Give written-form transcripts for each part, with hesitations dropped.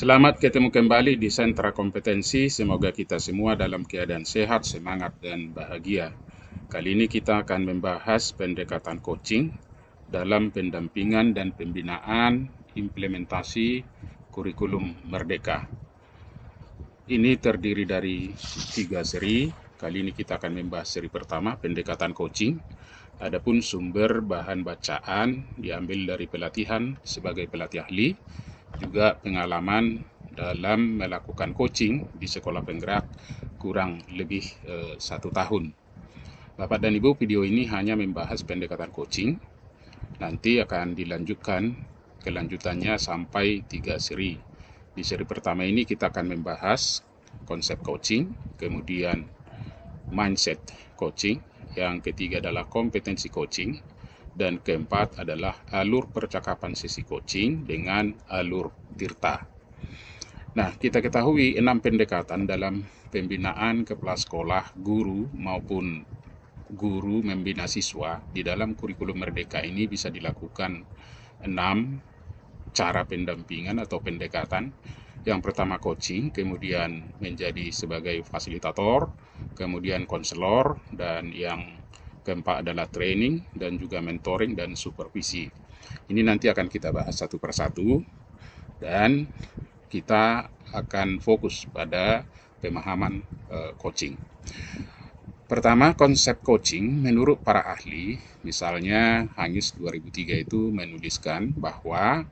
Selamat ketemu kembali di Sentra Kompetensi. Semoga kita semua dalam keadaan sehat, semangat, dan bahagia. Kali ini kita akan membahas pendekatan coaching dalam pendampingan dan pembinaan implementasi kurikulum Merdeka. Ini terdiri dari 3 seri. Kali ini kita akan membahas seri pertama, pendekatan coaching. Adapun sumber bahan bacaan diambil dari pelatihan sebagai pelatih ahli, juga pengalaman dalam melakukan coaching di sekolah penggerak kurang lebih 1 tahun. Bapak dan Ibu, video ini hanya membahas pendekatan coaching. Nanti akan dilanjutkan kelanjutannya sampai 3 seri. Di seri pertama ini kita akan membahas konsep coaching, kemudian mindset coaching, yang ketiga adalah kompetensi coaching, dan keempat adalah alur percakapan sesi coaching dengan alur tirta. Nah, kita ketahui 6 pendekatan dalam pembinaan kepala sekolah, guru maupun guru membina siswa di dalam kurikulum Merdeka ini bisa dilakukan 6 cara pendampingan atau pendekatan. Yang pertama coaching, kemudian menjadi sebagai fasilitator, kemudian konselor, dan yang keempat adalah training, dan juga mentoring dan supervisi. Ini nanti akan kita bahas satu persatu, dan kita akan fokus pada pemahaman coaching. Pertama, konsep coaching menurut para ahli, misalnya Hangis 2003 itu menuliskan bahwa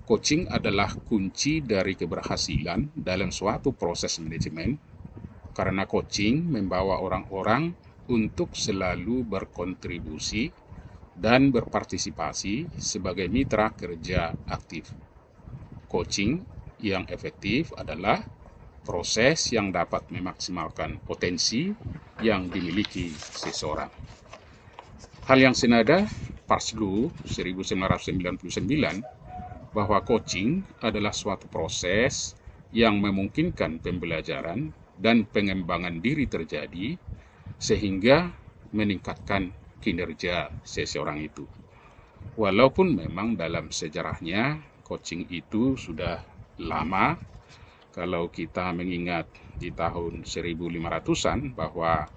coaching adalah kunci dari keberhasilan dalam suatu proses manajemen, karena coaching membawa orang-orang untuk selalu berkontribusi dan berpartisipasi sebagai mitra kerja aktif. Coaching yang efektif adalah proses yang dapat memaksimalkan potensi yang dimiliki seseorang. Hal yang senada Parslow 1999 bahwa coaching adalah suatu proses yang memungkinkan pembelajaran dan pengembangan diri terjadi sehingga meningkatkan kinerja seseorang itu. Walaupun memang dalam sejarahnya coaching itu sudah lama, kalau kita mengingat di tahun 1500-an bahwa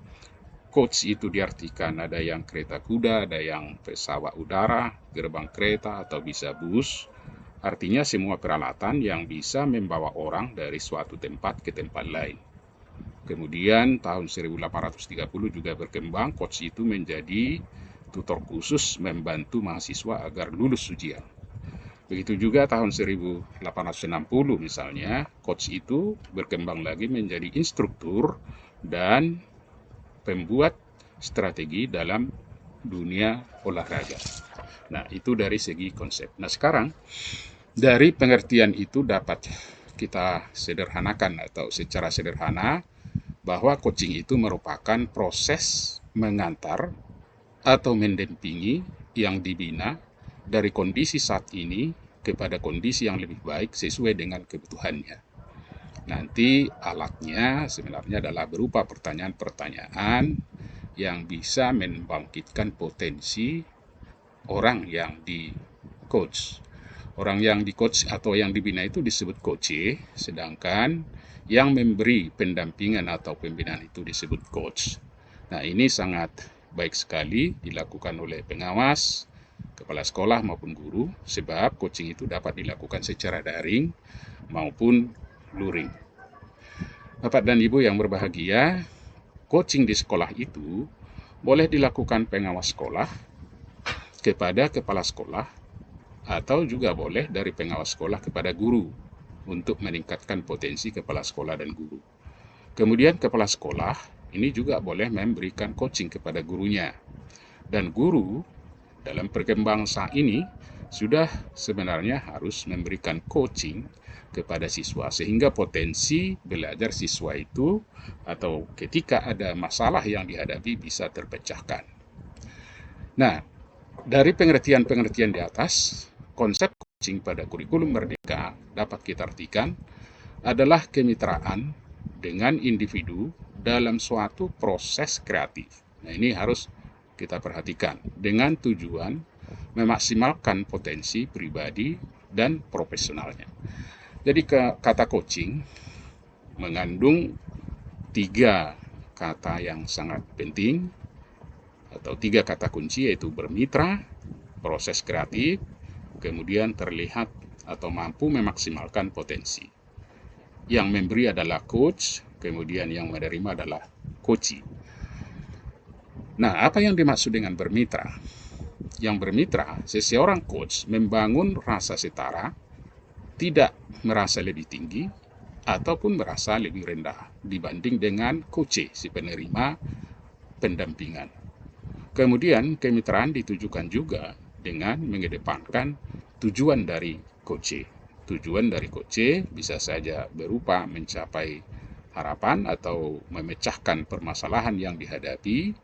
coach itu diartikan ada yang kereta kuda, ada yang pesawat udara, gerbang kereta, atau bisa bus. Artinya semua peralatan yang bisa membawa orang dari suatu tempat ke tempat lain. Kemudian tahun 1830 juga berkembang coach itu menjadi tutor khusus membantu mahasiswa agar lulus ujian. Begitu juga tahun 1860 misalnya, coach itu berkembang lagi menjadi instruktur dan pembuat strategi dalam dunia olahraga. Nah, itu dari segi konsep. Nah, sekarang dari pengertian itu dapat kita sederhanakan atau secara sederhana bahwa coaching itu merupakan proses mengantar atau mendampingi yang dibina dari kondisi saat ini kepada kondisi yang lebih baik sesuai dengan kebutuhannya. Nanti alatnya sebenarnya adalah berupa pertanyaan-pertanyaan yang bisa membangkitkan potensi orang yang di coach. Orang yang di coach atau yang dibina itu disebut coach, sedangkan yang memberi pendampingan atau pembinaan itu disebut coach. Nah, ini sangat baik sekali dilakukan oleh pengawas, kepala sekolah maupun guru, sebab coaching itu dapat dilakukan secara daring maupun luring. Bapak dan Ibu yang berbahagia, coaching di sekolah itu boleh dilakukan pengawas sekolah kepada kepala sekolah, atau juga boleh dari pengawas sekolah kepada guru untuk meningkatkan potensi kepala sekolah dan guru. Kemudian kepala sekolah ini juga boleh memberikan coaching kepada gurunya. Dan guru dalam perkembangan saat ini sudah sebenarnya harus memberikan coaching kepada siswa sehingga potensi belajar siswa itu atau ketika ada masalah yang dihadapi bisa terpecahkan. Nah, dari pengertian-pengertian di atas, konsep coaching pada kurikulum Merdeka dapat kita artikan adalah kemitraan dengan individu dalam suatu proses kreatif. Nah, ini harus kita perhatikan dengan tujuan memaksimalkan potensi pribadi dan profesionalnya. Jadi kata coaching mengandung 3 kata yang sangat penting atau 3 kata kunci, yaitu bermitra, proses kreatif, kemudian terlihat atau mampu memaksimalkan potensi. Yang memberi adalah coach, kemudian yang menerima adalah coachee. Nah, apa yang dimaksud dengan bermitra? Yang bermitra, seseorang coach membangun rasa setara, tidak merasa lebih tinggi ataupun merasa lebih rendah dibanding dengan coachee, si penerima pendampingan. Kemudian kemitraan ditujukan juga dengan mengedepankan tujuan dari coachee. Tujuan dari coachee bisa saja berupa mencapai harapan atau memecahkan permasalahan yang dihadapi,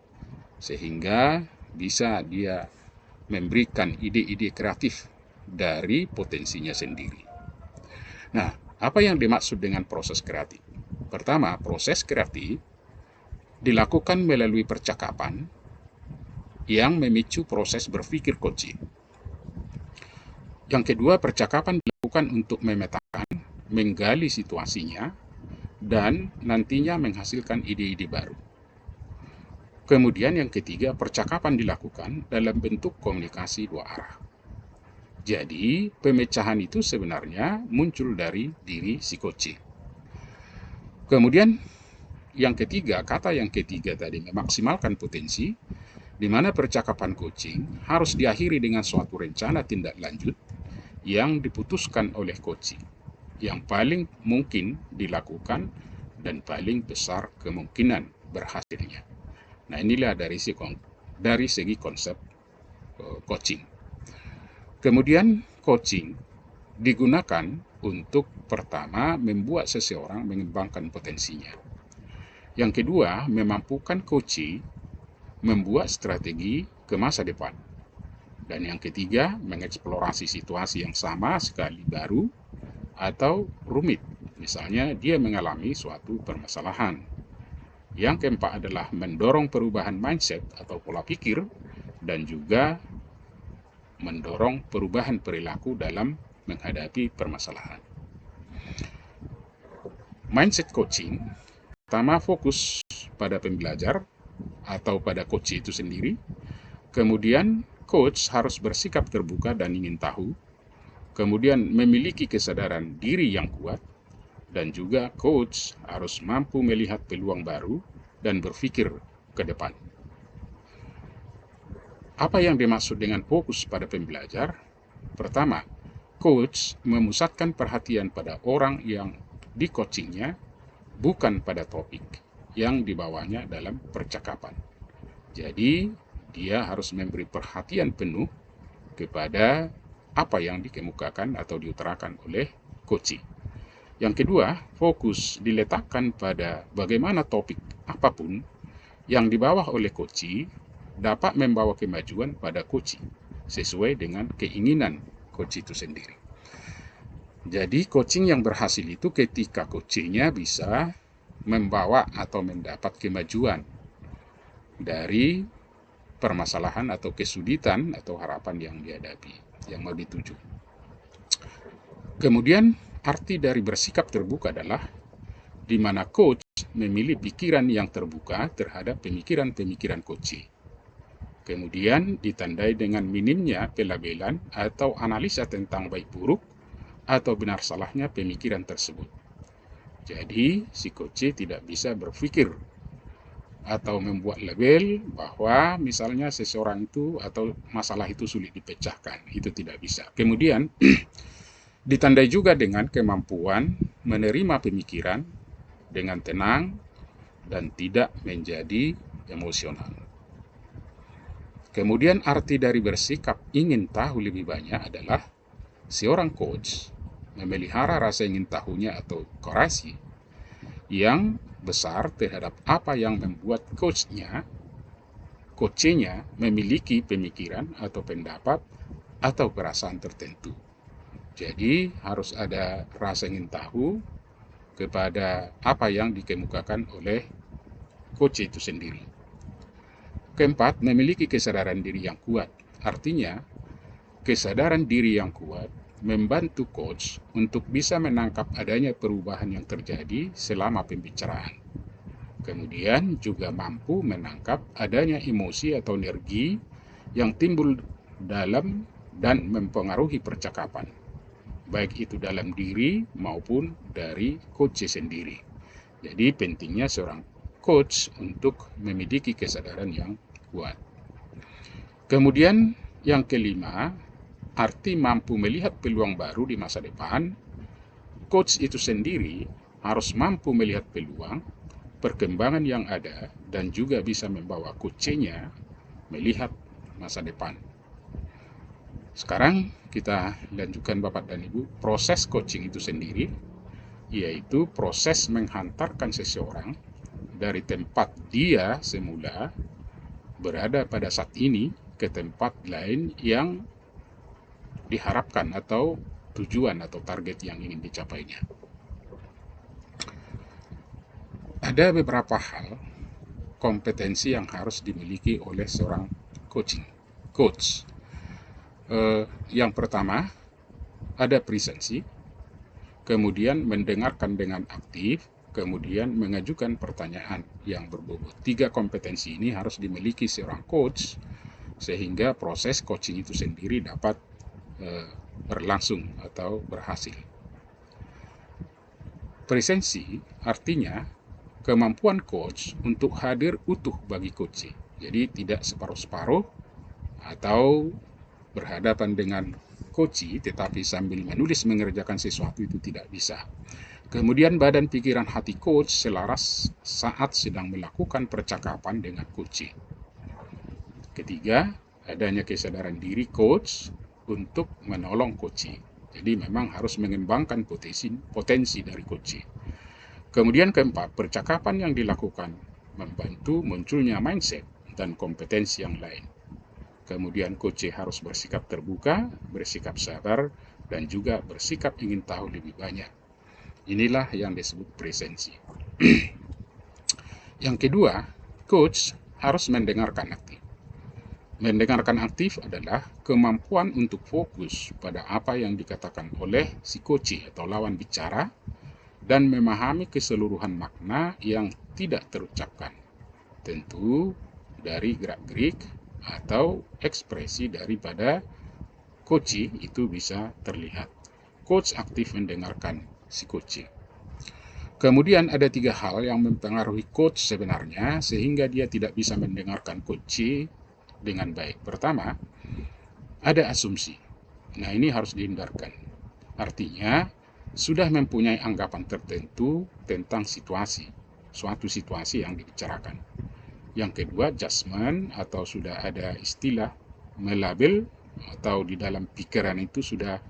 sehingga bisa dia memberikan ide-ide kreatif dari potensinya sendiri. Nah, apa yang dimaksud dengan proses kreatif? Pertama, proses kreatif dilakukan melalui percakapan yang memicu proses berpikir coachee. Yang kedua, percakapan dilakukan untuk memetakan, menggali situasinya, dan nantinya menghasilkan ide-ide baru. Kemudian yang ketiga, percakapan dilakukan dalam bentuk komunikasi 2 arah. Jadi, pemecahan itu sebenarnya muncul dari diri si coachee. Kemudian, yang ketiga, kata yang ketiga tadi, memaksimalkan potensi, di mana percakapan coaching harus diakhiri dengan suatu rencana tindak lanjut yang diputuskan oleh coachee, yang paling mungkin dilakukan dan paling besar kemungkinan berhasilnya. Nah, inilah dari segi konsep coaching. Kemudian coaching digunakan untuk pertama membuat seseorang mengembangkan potensinya. Yang kedua, memampukan coachee membuat strategi ke masa depan. Dan yang ketiga, mengeksplorasi situasi yang sama sekali baru atau rumit. Misalnya dia mengalami suatu permasalahan. Yang keempat adalah mendorong perubahan mindset atau pola pikir, dan juga mendorong perubahan perilaku dalam menghadapi permasalahan. Mindset coaching pertama fokus pada pembelajar atau pada coach itu sendiri. Kemudian coach harus bersikap terbuka dan ingin tahu. Kemudian memiliki kesadaran diri yang kuat. Dan juga coach harus mampu melihat peluang baru dan berpikir ke depan. Apa yang dimaksud dengan fokus pada pembelajar? Pertama, coach memusatkan perhatian pada orang yang di-coachingnya, bukan pada topik yang dibawanya dalam percakapan. Jadi, dia harus memberi perhatian penuh kepada apa yang dikemukakan atau diutarakan oleh coachee. Yang kedua, fokus diletakkan pada bagaimana topik apapun yang dibawa oleh coachee dapat membawa kemajuan pada coachee sesuai dengan keinginan coachee itu sendiri. Jadi, coaching yang berhasil itu ketika coachee-nya bisa membawa atau mendapat kemajuan dari permasalahan atau kesulitan atau harapan yang dihadapi, yang mau dituju. Kemudian, arti dari bersikap terbuka adalah di mana coach memilih pikiran yang terbuka terhadap pemikiran-pemikiran coachee. Kemudian ditandai dengan minimnya pelabelan atau analisa tentang baik buruk atau benar salahnya pemikiran tersebut. Jadi, si coachee tidak bisa berpikir atau membuat label bahwa misalnya seseorang itu atau masalah itu sulit dipecahkan. Itu tidak bisa. Kemudian, ditandai juga dengan kemampuan menerima pemikiran dengan tenang dan tidak menjadi emosional. Kemudian arti dari bersikap ingin tahu lebih banyak adalah seorang coach memelihara rasa ingin tahunya atau curiosity yang besar terhadap apa yang membuat coachnya memiliki pemikiran atau pendapat atau perasaan tertentu. Jadi harus ada rasa ingin tahu kepada apa yang dikemukakan oleh coach itu sendiri. Keempat, memiliki kesadaran diri yang kuat. Artinya, kesadaran diri yang kuat membantu coach untuk bisa menangkap adanya perubahan yang terjadi selama pembicaraan. Kemudian juga mampu menangkap adanya emosi atau energi yang timbul dalam dan mempengaruhi percakapan, baik itu dalam diri maupun dari coach sendiri. Jadi pentingnya seorang coach untuk memiliki kesadaran yang kuat. Kemudian yang kelima, arti mampu melihat peluang baru di masa depan. Coach itu sendiri harus mampu melihat peluang, perkembangan yang ada, dan juga bisa membawa coachnya melihat masa depan. Sekarang kita lanjutkan Bapak dan Ibu, proses coaching itu sendiri, yaitu proses menghantarkan seseorang dari tempat dia semula berada pada saat ini ke tempat lain yang diharapkan atau tujuan atau target yang ingin dicapainya. Ada beberapa hal kompetensi yang harus dimiliki oleh seorang coach. Yang pertama, ada presensi, kemudian mendengarkan dengan aktif, kemudian mengajukan pertanyaan yang berbobot. 3 kompetensi ini harus dimiliki seorang coach sehingga proses coaching itu sendiri dapat berlangsung atau berhasil. Presensi artinya kemampuan coach untuk hadir utuh bagi coach. Jadi tidak separuh-separuh atau berhadapan dengan coach tetapi sambil menulis mengerjakan sesuatu, itu tidak bisa. Kemudian badan, pikiran, hati coach selaras saat sedang melakukan percakapan dengan coach. Ketiga, adanya kesadaran diri coach untuk menolong coach. Jadi memang harus mengembangkan potensi dari coach. Kemudian keempat, percakapan yang dilakukan membantu munculnya mindset dan kompetensi yang lain. Kemudian coach harus bersikap terbuka, bersikap sabar, dan juga bersikap ingin tahu lebih banyak. Inilah yang disebut presensi. Yang kedua, coach harus mendengarkan aktif. Mendengarkan aktif adalah kemampuan untuk fokus pada apa yang dikatakan oleh si coach atau lawan bicara dan memahami keseluruhan makna yang tidak terucapkan. Tentu dari gerak-gerik atau ekspresi daripada coach itu bisa terlihat. Coach aktif mendengarkan si coach. Kemudian ada 3 hal yang mempengaruhi coach sebenarnya sehingga dia tidak bisa mendengarkan coach dengan baik. Pertama, ada asumsi. Nah, ini harus dihindarkan. Artinya, sudah mempunyai anggapan tertentu tentang suatu situasi yang dibicarakan. Yang kedua, judgment atau sudah ada istilah melabel atau di dalam pikiran itu sudah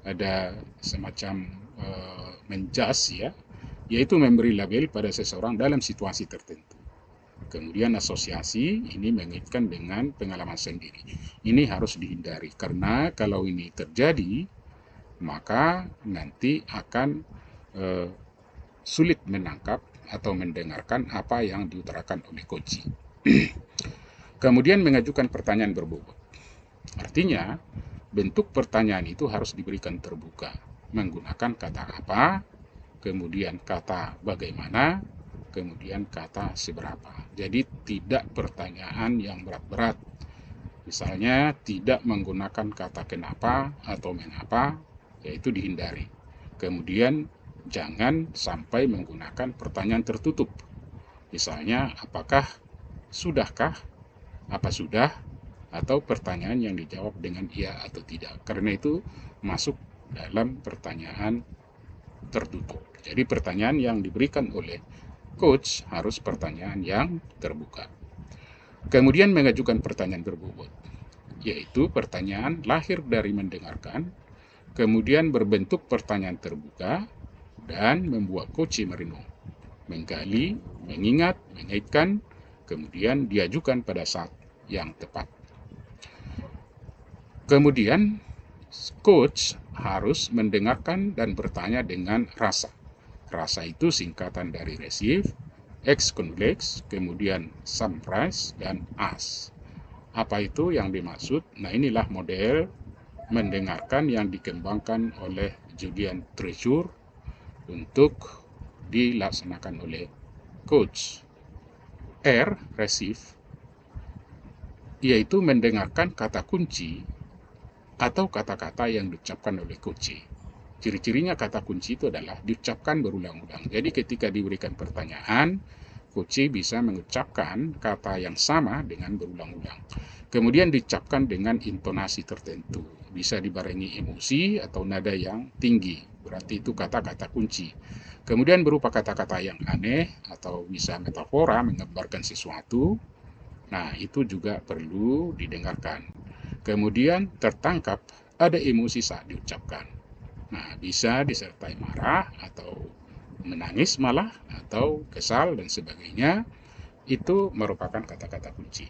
ada semacam menjudge ya, yaitu memberi label pada seseorang dalam situasi tertentu. Kemudian asosiasi ini mengaitkan dengan pengalaman sendiri. Ini harus dihindari karena kalau ini terjadi maka nanti akan sulit menangkap atau mendengarkan apa yang diutarakan oleh coach. Kemudian mengajukan pertanyaan berbobot. Artinya bentuk pertanyaan itu harus diberikan terbuka, menggunakan kata apa, kemudian kata bagaimana, kemudian kata seberapa. Jadi tidak pertanyaan yang berat-berat. Misalnya tidak menggunakan kata kenapa atau mengapa, yaitu dihindari. Kemudian jangan sampai menggunakan pertanyaan tertutup. Misalnya apakah, sudahkah, apa sudah, atau pertanyaan yang dijawab dengan iya atau tidak. Karena itu masuk dalam pertanyaan tertutup. Jadi pertanyaan yang diberikan oleh coach harus pertanyaan yang terbuka. Kemudian mengajukan pertanyaan berbobot, yaitu pertanyaan lahir dari mendengarkan, kemudian berbentuk pertanyaan terbuka, dan membuat coach merenung, menggali, mengingat, mengaitkan, kemudian diajukan pada saat yang tepat. Kemudian coach harus mendengarkan dan bertanya dengan rasa. Rasa itu singkatan dari receive, acknowledge, kemudian summarize, dan ask. Apa itu yang dimaksud? Nah, inilah model mendengarkan yang dikembangkan oleh Julian Treasure untuk dilaksanakan oleh coach. R, receive, yaitu mendengarkan kata kunci atau kata-kata yang diucapkan oleh coach. Ciri-cirinya kata kunci itu adalah diucapkan berulang-ulang. Jadi ketika diberikan pertanyaan, coach bisa mengucapkan kata yang sama dengan berulang-ulang. Kemudian diucapkan dengan intonasi tertentu. Bisa dibarengi emosi atau nada yang tinggi. Berarti itu kata-kata kunci. Kemudian berupa kata-kata yang aneh atau bisa metafora menggambarkan sesuatu. Nah, itu juga perlu didengarkan. Kemudian tertangkap ada emosi saat diucapkan. Nah, bisa disertai marah atau menangis malah, atau kesal dan sebagainya. Itu merupakan kata-kata kunci.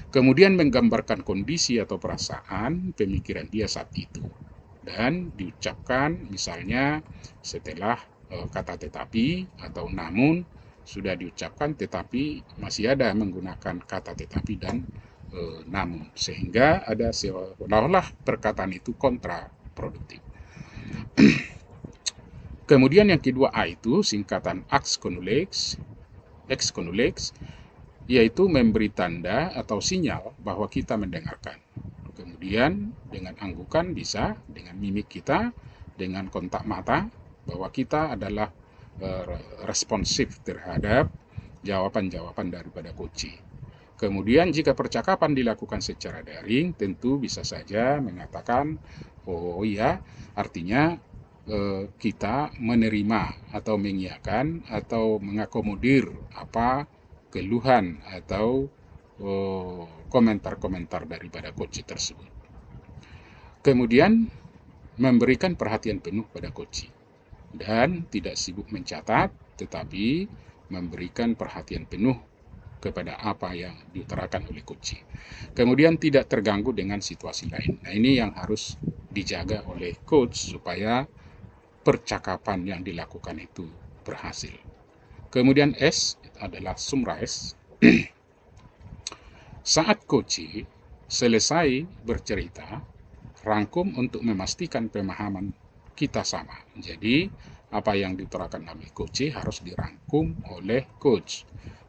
Kemudian menggambarkan kondisi atau perasaan pemikiran dia saat itu. Dan diucapkan misalnya setelah kata tetapi atau namun sudah diucapkan, tetapi masih ada menggunakan kata tetapi dan namun. Sehingga ada seolah-olah perkataan itu kontraproduktif. Kemudian yang kedua A itu singkatan ex connulex, yaitu memberi tanda atau sinyal bahwa kita mendengarkan. Kemudian dengan anggukan bisa, dengan mimik kita, dengan kontak mata, bahwa kita adalah responsif terhadap jawaban-jawaban daripada coach. Kemudian jika percakapan dilakukan secara daring, tentu bisa saja mengatakan, oh iya, artinya kita menerima atau mengiyakan atau mengakomodir apa keluhan atau komentar-komentar daripada coach tersebut. Kemudian memberikan perhatian penuh pada coach dan tidak sibuk mencatat, tetapi memberikan perhatian penuh kepada apa yang diutarakan oleh coach. Kemudian tidak terganggu dengan situasi lain. Nah, ini yang harus dijaga oleh coach supaya percakapan yang dilakukan itu berhasil. Kemudian S adalah summarize. Saat coach selesai bercerita, rangkum untuk memastikan pemahaman kita sama. Jadi, apa yang diutarakan oleh coach harus dirangkum oleh coach.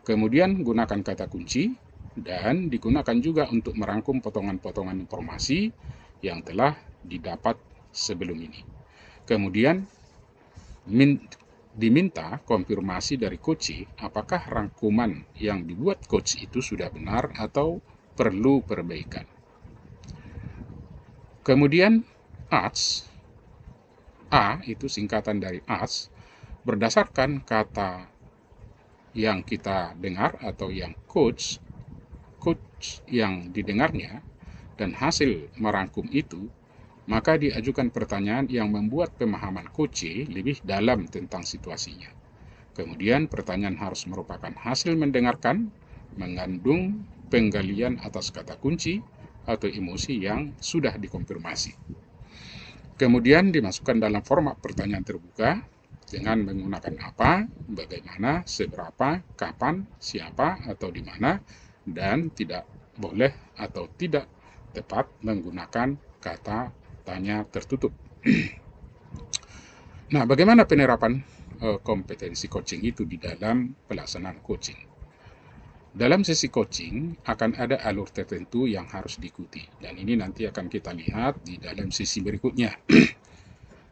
Kemudian gunakan kata kunci dan digunakan juga untuk merangkum potongan-potongan informasi yang telah didapat sebelum ini. Kemudian diminta konfirmasi dari coach apakah rangkuman yang dibuat coach itu sudah benar atau perlu perbaikan. Kemudian AS, A itu singkatan dari AS, berdasarkan kata yang kita dengar atau yang coach yang didengarnya dan hasil merangkum itu, maka diajukan pertanyaan yang membuat pemahaman coach lebih dalam tentang situasinya. Kemudian pertanyaan harus merupakan hasil mendengarkan, mengandung penggalian atas kata kunci atau emosi yang sudah dikonfirmasi. Kemudian dimasukkan dalam format pertanyaan terbuka dengan menggunakan apa, bagaimana, seberapa, kapan, siapa, atau di mana, dan tidak boleh atau tidak tepat menggunakan kata tanya tertutup. Nah, bagaimana penerapan kompetensi coaching itu di dalam pelaksanaan coaching? Dalam sesi coaching akan ada alur tertentu yang harus diikuti, dan ini nanti akan kita lihat di dalam sesi berikutnya.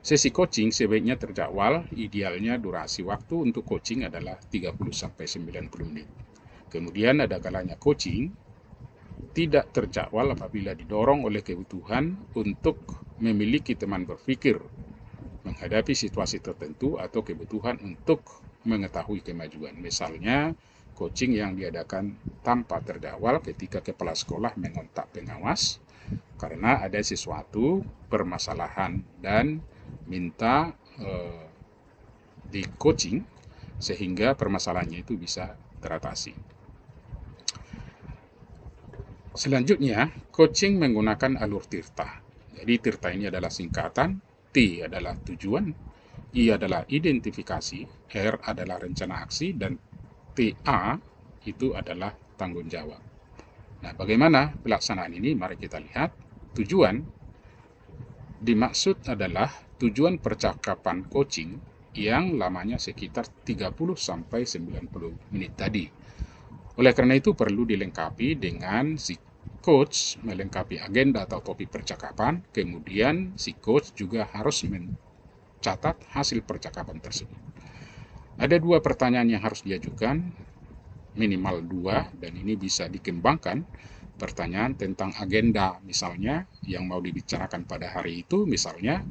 Sesi coaching sebaiknya terjadwal, idealnya durasi waktu untuk coaching adalah 30-90 menit. Kemudian ada kalanya coaching tidak terjadwal apabila didorong oleh kebutuhan untuk memiliki teman berpikir menghadapi situasi tertentu atau kebutuhan untuk mengetahui kemajuan. Misalnya, coaching yang diadakan tanpa terjadwal ketika kepala sekolah mengontak pengawas karena ada sesuatu permasalahan dan minta di coaching sehingga permasalahannya itu bisa teratasi. Selanjutnya, coaching menggunakan alur tirta. Jadi tirta ini adalah singkatan, T adalah tujuan, I adalah identifikasi, R adalah rencana aksi, dan TA itu adalah tanggung jawab. Nah, bagaimana pelaksanaan ini? Mari kita lihat. Tujuan Dimaksud adalah tujuan percakapan coaching yang lamanya sekitar 30-90 menit tadi. Oleh karena itu perlu dilengkapi dengan si coach melengkapi agenda atau topik percakapan, kemudian si coach juga harus mencatat hasil percakapan tersebut. Ada 2 pertanyaan yang harus diajukan, minimal 2, dan ini bisa dikembangkan. Pertanyaan tentang agenda misalnya yang mau dibicarakan pada hari itu, misalnya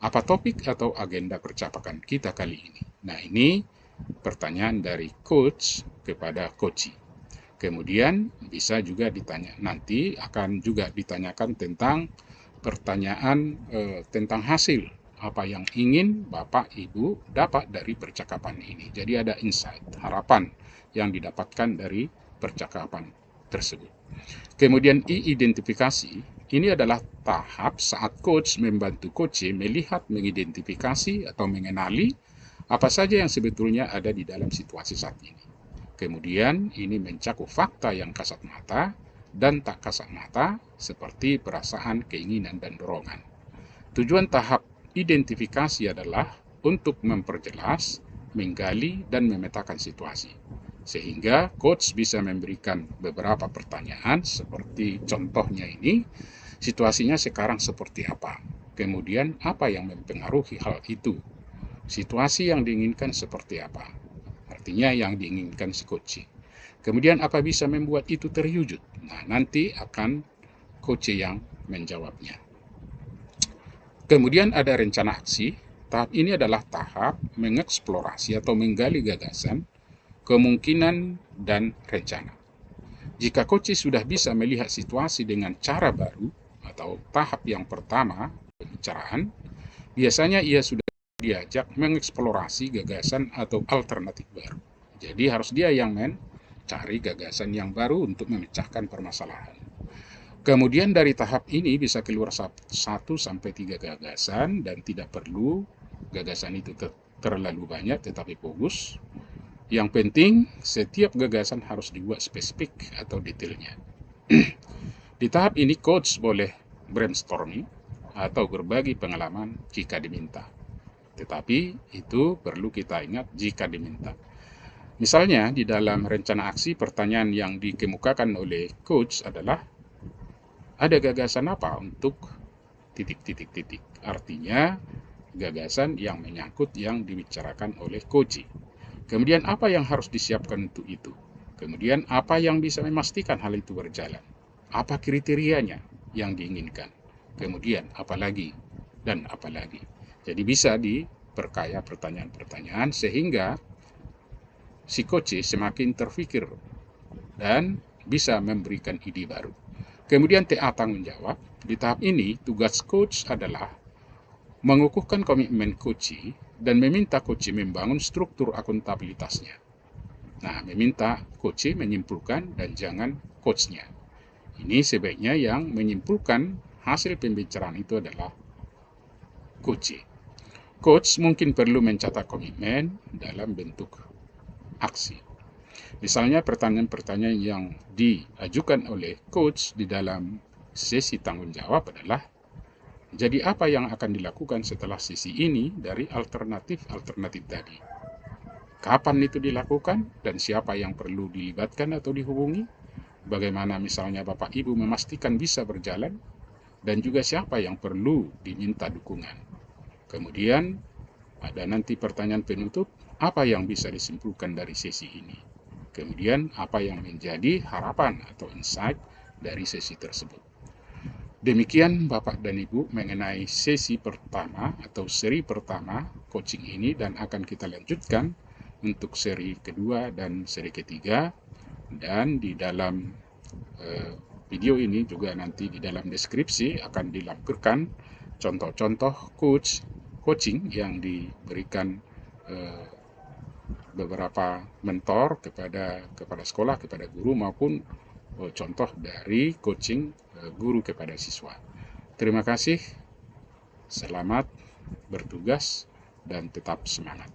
apa topik atau agenda percakapan kita kali ini. Nah, ini pertanyaan dari coach kepada coachee. Kemudian bisa juga ditanya, nanti akan juga ditanyakan tentang pertanyaan tentang hasil apa yang ingin Bapak Ibu dapat dari percakapan ini. Jadi ada insight, harapan yang didapatkan dari percakapan tersebut. Kemudian identifikasi, ini adalah tahap saat coach membantu coach melihat, mengidentifikasi atau mengenali apa saja yang sebetulnya ada di dalam situasi saat ini. Kemudian ini mencakup fakta yang kasat mata dan tak kasat mata seperti perasaan, keinginan, dan dorongan. Tujuan tahap identifikasi adalah untuk memperjelas, menggali, dan memetakan situasi. Sehingga coach bisa memberikan beberapa pertanyaan seperti contohnya ini, situasinya sekarang seperti apa? Kemudian apa yang mempengaruhi hal itu? Situasi yang diinginkan seperti apa? Artinya yang diinginkan si coach. Kemudian apa bisa membuat itu terwujud? Nah, nanti akan coach yang menjawabnya. Kemudian ada rencana aksi. Tahap ini adalah tahap mengeksplorasi atau menggali gagasan, kemungkinan, dan rencana. Jika coach sudah bisa melihat situasi dengan cara baru atau tahap yang pertama pembicaraan, biasanya ia sudah diajak mengeksplorasi gagasan atau alternatif baru. Jadi harus dia yang mencari gagasan yang baru untuk memecahkan permasalahan. Kemudian dari tahap ini bisa keluar 1-3 gagasan dan tidak perlu gagasan itu terlalu banyak tetapi fokus. Yang penting setiap gagasan harus dibuat spesifik atau detailnya. Di tahap ini coach boleh brainstorming atau berbagi pengalaman jika diminta. Tetapi itu perlu kita ingat jika diminta. Misalnya di dalam rencana aksi pertanyaan yang dikemukakan oleh coach adalah ada gagasan apa untuk titik-titik-titik. Artinya gagasan yang menyangkut yang dibicarakan oleh coach. Kemudian apa yang harus disiapkan untuk itu? Kemudian apa yang bisa memastikan hal itu berjalan? Apa kriterianya yang diinginkan? Kemudian apa lagi dan apa lagi? Jadi bisa diperkaya pertanyaan-pertanyaan sehingga si coach semakin terpikir dan bisa memberikan ide baru. Kemudian TA tanggung jawab. Di tahap ini tugas coach adalah mengukuhkan komitmen coach dan meminta coach membangun struktur akuntabilitasnya. Nah, meminta coach menyimpulkan dan jangan coachnya. Ini sebaiknya yang menyimpulkan hasil pembicaraan itu adalah coach. Coach mungkin perlu mencatat komitmen dalam bentuk aksi. Misalnya pertanyaan-pertanyaan yang diajukan oleh coach di dalam sesi tanggung jawab adalah, jadi apa yang akan dilakukan setelah sesi ini dari alternatif-alternatif tadi? Kapan itu dilakukan dan siapa yang perlu dilibatkan atau dihubungi? Bagaimana misalnya Bapak Ibu memastikan bisa berjalan? Dan juga siapa yang perlu diminta dukungan? Kemudian ada nanti pertanyaan penutup, apa yang bisa disimpulkan dari sesi ini? Kemudian apa yang menjadi harapan atau insight dari sesi tersebut? Demikian Bapak dan Ibu mengenai sesi pertama atau seri pertama coaching ini, dan akan kita lanjutkan untuk seri kedua dan seri ketiga. Dan di dalam video ini juga nanti di dalam deskripsi akan dilampirkan contoh-contoh coaching yang diberikan beberapa mentor kepada sekolah, kepada guru, maupun contoh dari coaching guru kepada siswa. Terima kasih, selamat bertugas, dan tetap semangat.